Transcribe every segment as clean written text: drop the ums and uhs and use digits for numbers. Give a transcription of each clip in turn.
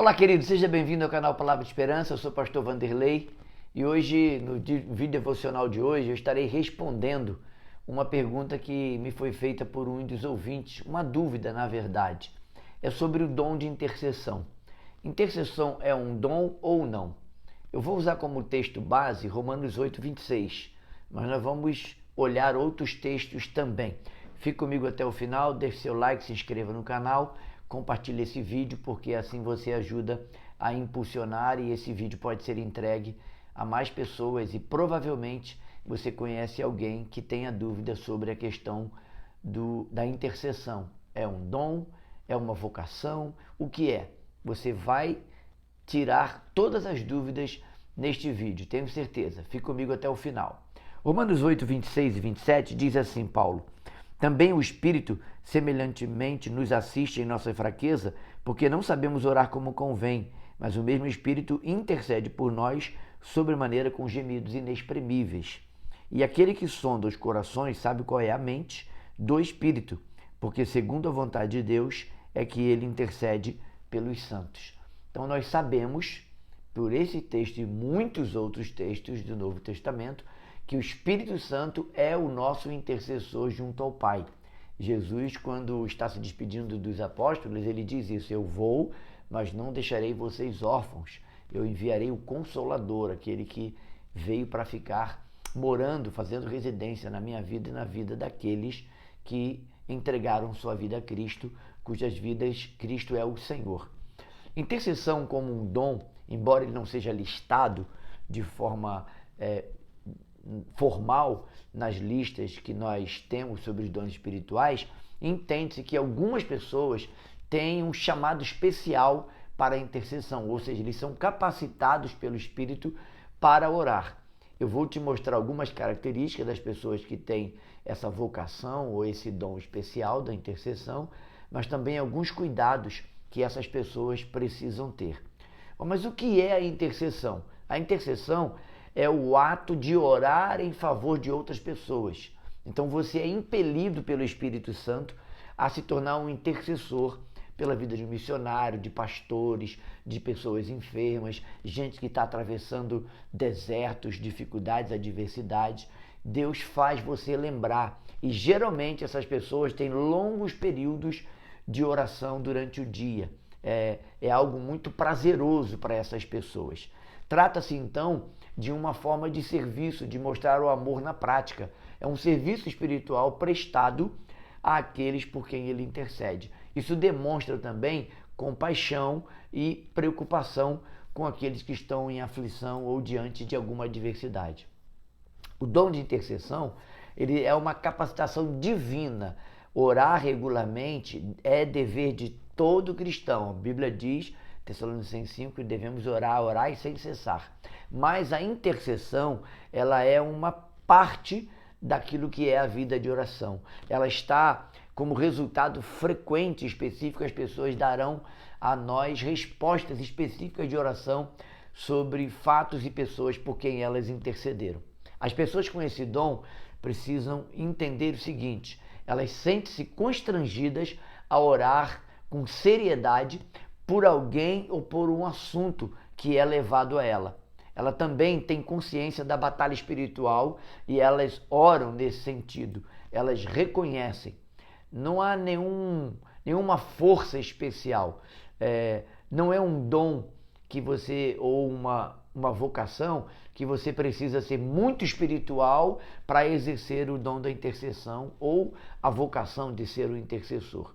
Olá, querido, seja bem-vindo ao canal Palavra de Esperança. Eu sou o pastor Vanderlei e hoje, no vídeo devocional de hoje, eu estarei respondendo uma pergunta que me foi feita por um dos ouvintes, uma dúvida, na verdade. É sobre o dom de intercessão. Intercessão é um dom ou não? Eu vou usar como texto base Romanos 8:26, mas nós vamos olhar outros textos também. Fique comigo até o final, deixe seu like, se inscreva no canal, compartilhe esse vídeo, porque assim você ajuda a impulsionar e esse vídeo pode ser entregue a mais pessoas e provavelmente você conhece alguém que tenha dúvida sobre a questão da intercessão. É um dom? É uma vocação? O que é? Você vai tirar todas as dúvidas neste vídeo, tenho certeza. Fique comigo até o final. Romanos 8:26 e 27 diz assim, Paulo: também o Espírito semelhantemente nos assiste em nossa fraqueza, porque não sabemos orar como convém, mas o mesmo Espírito intercede por nós sobremaneira com gemidos inexprimíveis. E aquele que sonda os corações sabe qual é a mente do Espírito, porque segundo a vontade de Deus é que ele intercede pelos santos. Então nós sabemos, por esse texto e muitos outros textos do Novo Testamento, que o Espírito Santo é o nosso intercessor junto ao Pai. Jesus, quando está se despedindo dos apóstolos, ele diz isso: eu vou, mas não deixarei vocês órfãos. Eu enviarei o Consolador, aquele que veio para ficar morando, fazendo residência na minha vida e na vida daqueles que entregaram sua vida a Cristo, cujas vidas Cristo é o Senhor. Intercessão como um dom, embora ele não seja listado de forma formal nas listas que nós temos sobre os dons espirituais, entende-se que algumas pessoas têm um chamado especial para a intercessão, ou seja, eles são capacitados pelo Espírito para orar. Eu vou te mostrar algumas características das pessoas que têm essa vocação ou esse dom especial da intercessão, mas também alguns cuidados que essas pessoas precisam ter. Mas o que é a intercessão? A intercessão é o ato de orar em favor de outras pessoas. Então você é impelido pelo Espírito Santo a se tornar um intercessor pela vida de um missionário, de pastores, de pessoas enfermas, gente que está atravessando desertos, dificuldades, adversidades. Deus faz você lembrar. E geralmente essas pessoas têm longos períodos de oração durante o dia. É algo muito prazeroso para essas pessoas. Trata-se então de uma forma de serviço, de mostrar o amor na prática. É um serviço espiritual prestado àqueles por quem ele intercede. Isso demonstra também compaixão e preocupação com aqueles que estão em aflição ou diante de alguma adversidade. O dom de intercessão, ele é uma capacitação divina. Orar regularmente é dever de todo cristão. A Bíblia diz, Tessalonicenses 5, que devemos orar e sem cessar. Mas a intercessão, ela é uma parte daquilo que é a vida de oração. Ela está como resultado frequente e específico, as pessoas darão a nós respostas específicas de oração sobre fatos e pessoas por quem elas intercederam. As pessoas com esse dom precisam entender o seguinte: elas sentem-se constrangidas a orar com seriedade por alguém ou por um assunto que é levado a ela. Ela também tem consciência da batalha espiritual e elas oram nesse sentido. Elas reconhecem. Não há nenhuma força especial. Não é um dom que você, ou uma vocação, que você precisa ser muito espiritual para exercer o dom da intercessão ou a vocação de ser o intercessor.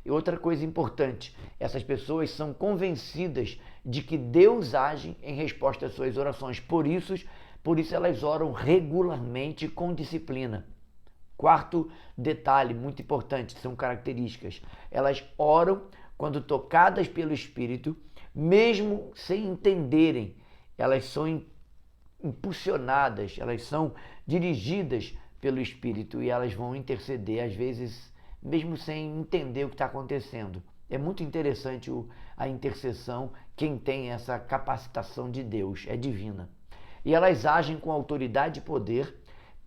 E outra coisa importante, essas pessoas são convencidas de que Deus age em resposta às suas orações. Por isso elas oram regularmente com disciplina. Quarto detalhe muito importante, são características. Elas oram quando tocadas pelo Espírito, mesmo sem entenderem. Elas são impulsionadas, elas são dirigidas pelo Espírito e elas vão interceder, às vezes, mesmo sem entender o que está acontecendo. É muito interessante a intercessão, quem tem essa capacitação de Deus, é divina. E elas agem com autoridade e poder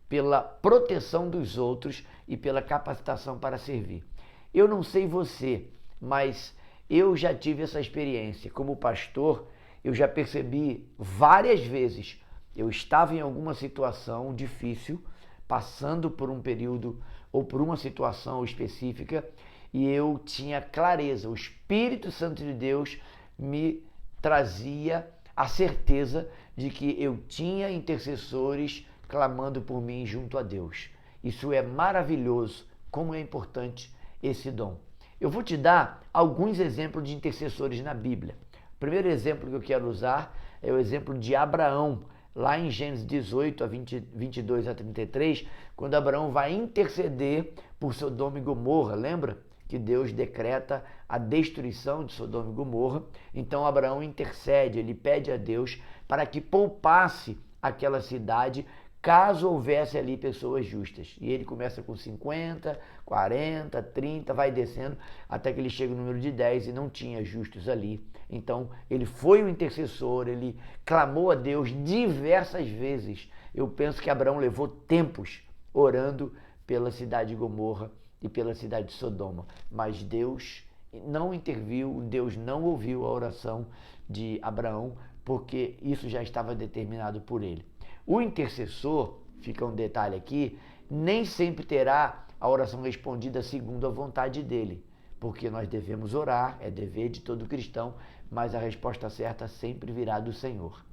pela proteção dos outros e pela capacitação para servir. Eu não sei você, mas eu já tive essa experiência. Como pastor, eu já percebi várias vezes, eu estava em alguma situação difícil, passando por um período ou por uma situação específica, e eu tinha clareza, o Espírito Santo de Deus me trazia a certeza de que eu tinha intercessores clamando por mim junto a Deus. Isso é maravilhoso, como é importante esse dom. Eu vou te dar alguns exemplos de intercessores na Bíblia. O primeiro exemplo que eu quero usar é o exemplo de Abraão, lá em Gênesis 18, 22 a 33, quando Abraão vai interceder por Sodoma e Gomorra, lembra? Que Deus decreta a destruição de Sodoma e Gomorra. Então Abraão intercede, ele pede a Deus para que poupasse aquela cidade caso houvesse ali pessoas justas. E ele começa com 50, 40, 30, vai descendo, até que ele chega no número de 10 e não tinha justos ali. Então ele foi o intercessor, ele clamou a Deus diversas vezes. Eu penso que Abraão levou tempos orando pela cidade de Gomorra e pela cidade de Sodoma. Mas Deus não interviu, Deus não ouviu a oração de Abraão, porque isso já estava determinado por ele. O intercessor, fica um detalhe aqui, nem sempre terá a oração respondida segundo a vontade dele, porque nós devemos orar, é dever de todo cristão, mas a resposta certa sempre virá do Senhor.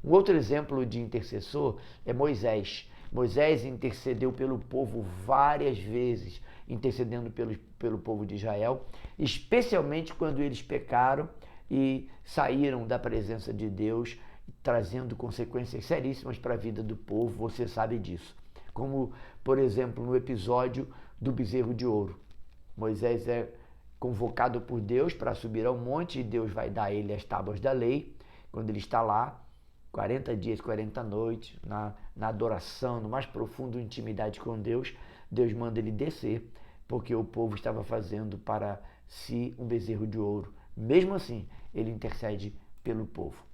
Um outro exemplo de intercessor é Moisés. Moisés intercedeu pelo povo várias vezes, intercedendo pelo povo de Israel, especialmente quando eles pecaram e saíram da presença de Deus, trazendo consequências seríssimas para a vida do povo, você sabe disso. Como, por exemplo, no episódio do bezerro de ouro. Moisés é convocado por Deus para subir ao monte e Deus vai dar a ele as tábuas da lei. Quando ele está lá, 40 dias, 40 noites, na adoração, no mais profundo intimidade com Deus, Deus manda ele descer, porque o povo estava fazendo para si um bezerro de ouro. Mesmo assim, ele intercede pelo povo.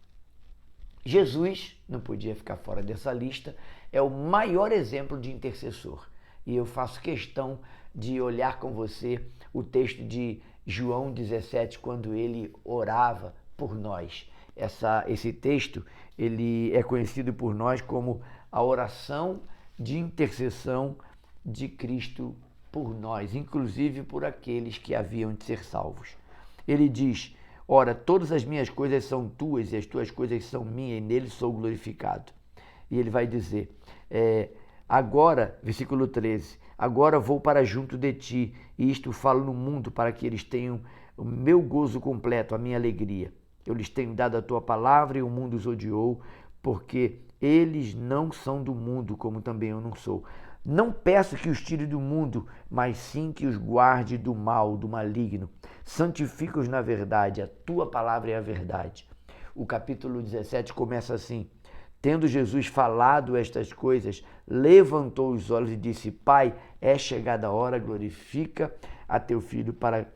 Jesus não podia ficar fora dessa lista, é o maior exemplo de intercessor. E eu faço questão de olhar com você o texto de João 17, quando ele orava por nós. Esse texto ele é conhecido por nós como a oração de intercessão de Cristo por nós, inclusive por aqueles que haviam de ser salvos. Ele diz: ora, todas as minhas coisas são tuas e as tuas coisas são minhas, e nele sou glorificado. E ele vai dizer, agora, versículo 13, agora vou para junto de ti, e isto falo no mundo para que eles tenham o meu gozo completo, a minha alegria. Eu lhes tenho dado a tua palavra e o mundo os odiou, porque eles não são do mundo, como também eu não sou. Não peço que os tire do mundo, mas sim que os guarde do mal, do maligno. Santifica-os na verdade, a tua palavra é a verdade. O capítulo 17 começa assim: tendo Jesus falado estas coisas, levantou os olhos e disse: Pai, é chegada a hora, glorifica a teu filho, para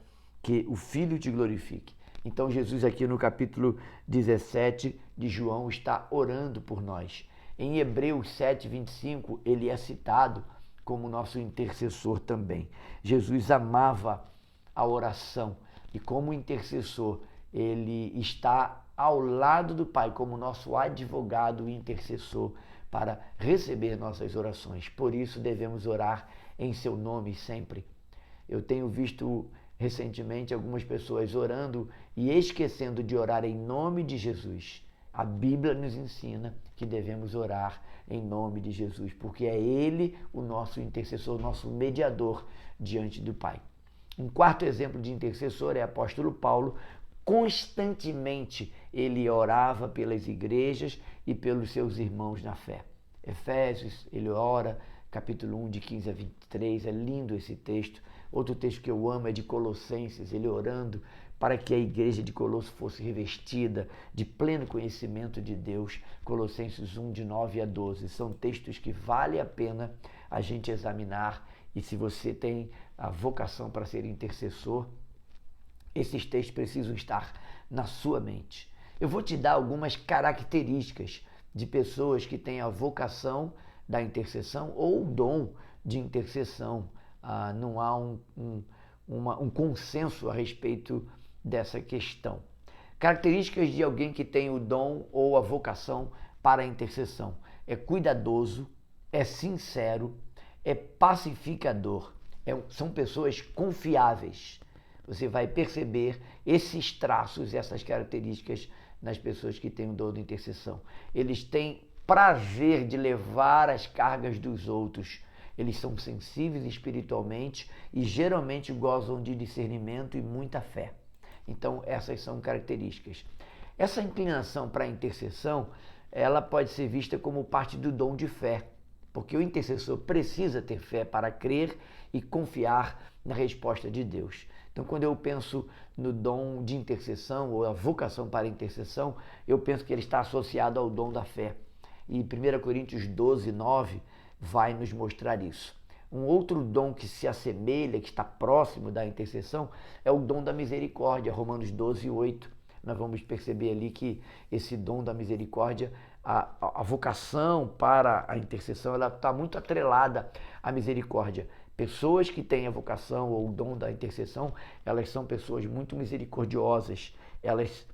que o filho te glorifique. Então Jesus aqui no capítulo 17 de João está orando por nós. Em Hebreus 7, 25, ele é citado como nosso intercessor também. Jesus amava a oração e como intercessor, ele está ao lado do Pai como nosso advogado e intercessor para receber nossas orações. Por isso devemos orar em seu nome sempre. Eu tenho visto recentemente algumas pessoas orando e esquecendo de orar em nome de Jesus. A Bíblia nos ensina que devemos orar em nome de Jesus, porque é Ele o nosso intercessor, o nosso mediador diante do Pai. Um quarto exemplo de intercessor é o apóstolo Paulo. Constantemente ele orava pelas igrejas e pelos seus irmãos na fé. Efésios, ele ora, capítulo 1, de 15 a 23, é lindo esse texto. Outro texto que eu amo é de Colossenses, ele orando para que a igreja de Colosso fosse revestida de pleno conhecimento de Deus. Colossenses 1, de 9 a 12. São textos que vale a pena a gente examinar, e se você tem a vocação para ser intercessor, esses textos precisam estar na sua mente. Eu vou te dar algumas características de pessoas que têm a vocação da intercessão ou o dom de intercessão. Não há um consenso a respeito dessa questão. Características de alguém que tem o dom ou a vocação para a intercessão: é cuidadoso, é sincero, é pacificador, são pessoas confiáveis. Você vai perceber esses traços, essas características nas pessoas que têm o dom de intercessão. Eles têm prazer de levar as cargas dos outros. Eles são sensíveis espiritualmente e geralmente gozam de discernimento e muita fé. Então, essas são características. Essa inclinação para a intercessão, ela pode ser vista como parte do dom de fé, porque o intercessor precisa ter fé para crer e confiar na resposta de Deus. Então, quando eu penso no dom de intercessão ou a vocação para a intercessão, eu penso que ele está associado ao dom da fé. E 1 Coríntios 12, 9 vai nos mostrar isso. Um outro dom que se assemelha, que está próximo da intercessão, é o dom da misericórdia, Romanos 12, 8. Nós vamos perceber ali que esse dom da misericórdia, a vocação para a intercessão, ela está muito atrelada à misericórdia. Pessoas que têm a vocação ou o dom da intercessão, elas são pessoas muito misericordiosas, elas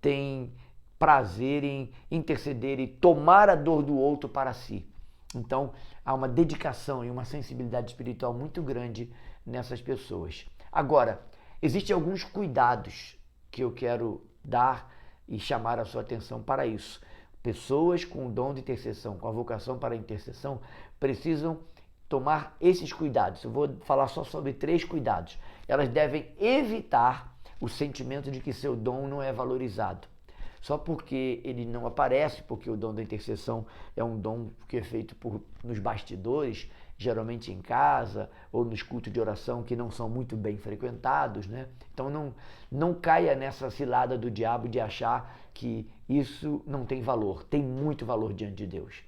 têm prazer em interceder e tomar a dor do outro para si. Então, há uma dedicação e uma sensibilidade espiritual muito grande nessas pessoas. Agora, existem alguns cuidados que eu quero dar e chamar a sua atenção para isso. Pessoas com o dom de intercessão, com a vocação para a intercessão, precisam tomar esses cuidados. Eu vou falar só sobre 3 cuidados. Elas devem evitar o sentimento de que seu dom não é valorizado. Só porque ele não aparece, porque o dom da intercessão é um dom que é feito nos bastidores, geralmente em casa ou nos cultos de oração que não são muito bem frequentados, né? Então não caia nessa cilada do diabo de achar que isso não tem valor. Tem muito valor diante de Deus.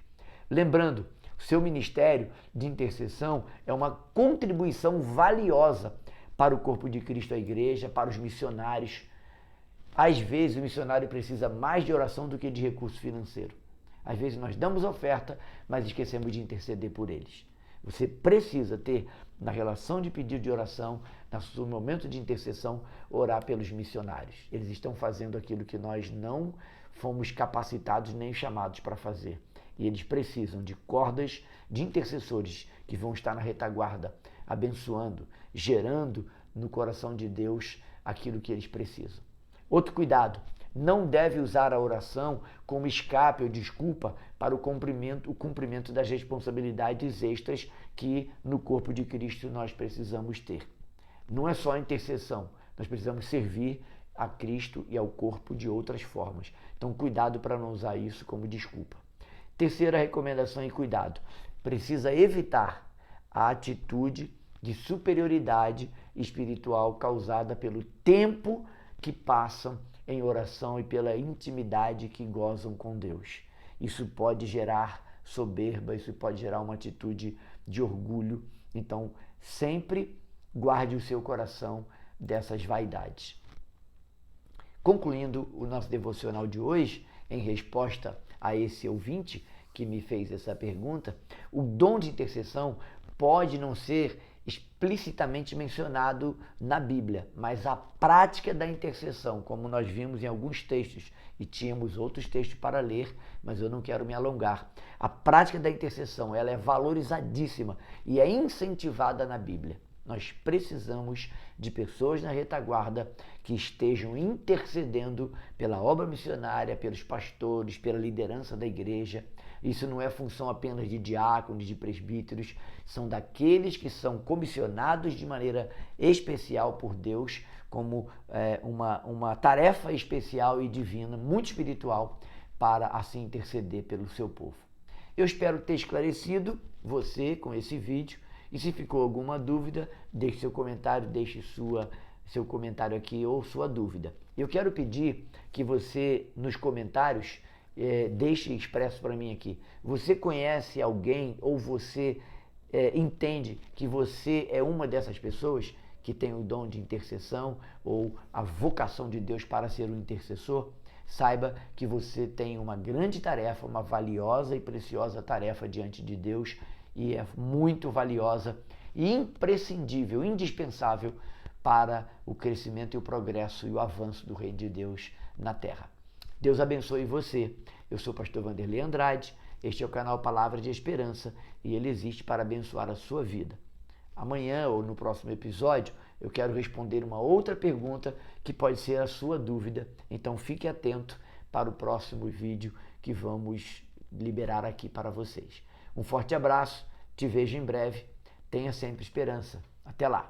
Lembrando, o seu ministério de intercessão é uma contribuição valiosa para o corpo de Cristo, a igreja, para os missionários. Às vezes o missionário precisa mais de oração do que de recurso financeiro. Às vezes nós damos oferta, mas esquecemos de interceder por eles. Você precisa ter, na relação de pedido de oração, no seu momento de intercessão, orar pelos missionários. Eles estão fazendo aquilo que nós não fomos capacitados nem chamados para fazer. E eles precisam de cordas de intercessores que vão estar na retaguarda, abençoando, gerando no coração de Deus aquilo que eles precisam. Outro cuidado, não deve usar a oração como escape ou desculpa para o cumprimento das responsabilidades extras que no corpo de Cristo nós precisamos ter. Não é só a intercessão, nós precisamos servir a Cristo e ao corpo de outras formas. Então, cuidado para não usar isso como desculpa. Terceira recomendação e cuidado, precisa evitar a atitude de superioridade espiritual causada pelo tempo que passam em oração e pela intimidade que gozam com Deus. Isso pode gerar soberba, isso pode gerar uma atitude de orgulho. Então, sempre guarde o seu coração dessas vaidades. Concluindo o nosso devocional de hoje, em resposta a esse ouvinte que me fez essa pergunta, o dom de intercessão pode não ser explicitamente mencionado na Bíblia, mas a prática da intercessão, como nós vimos em alguns textos, e tínhamos outros textos para ler, mas eu não quero me alongar. A prática da intercessão, ela é valorizadíssima e é incentivada na Bíblia. Nós precisamos de pessoas na retaguarda que estejam intercedendo pela obra missionária, pelos pastores, pela liderança da igreja. Isso não é função apenas de diáconos, de presbíteros, são daqueles que são comissionados de maneira especial por Deus, como uma tarefa especial e divina, muito espiritual, para assim interceder pelo seu povo. Eu espero ter esclarecido você com esse vídeo. E se ficou alguma dúvida, deixe seu comentário, deixe seu comentário aqui ou sua dúvida. Eu quero pedir que você, nos comentários, deixe expresso para mim aqui. Você conhece alguém ou você entende que você é uma dessas pessoas que tem o dom de intercessão ou a vocação de Deus para ser um intercessor? Saiba que você tem uma grande tarefa, uma valiosa e preciosa tarefa diante de Deus, e é muito valiosa e imprescindível, indispensável para o crescimento e o progresso e o avanço do reino de Deus na terra. Deus abençoe você. Eu sou o pastor Vanderlei Andrade, este é o canal Palavra de Esperança e ele existe para abençoar a sua vida. Amanhã ou no próximo episódio eu quero responder uma outra pergunta que pode ser a sua dúvida, então fique atento para o próximo vídeo que vamos liberar aqui para vocês. Um forte abraço, te vejo em breve, tenha sempre esperança. Até lá!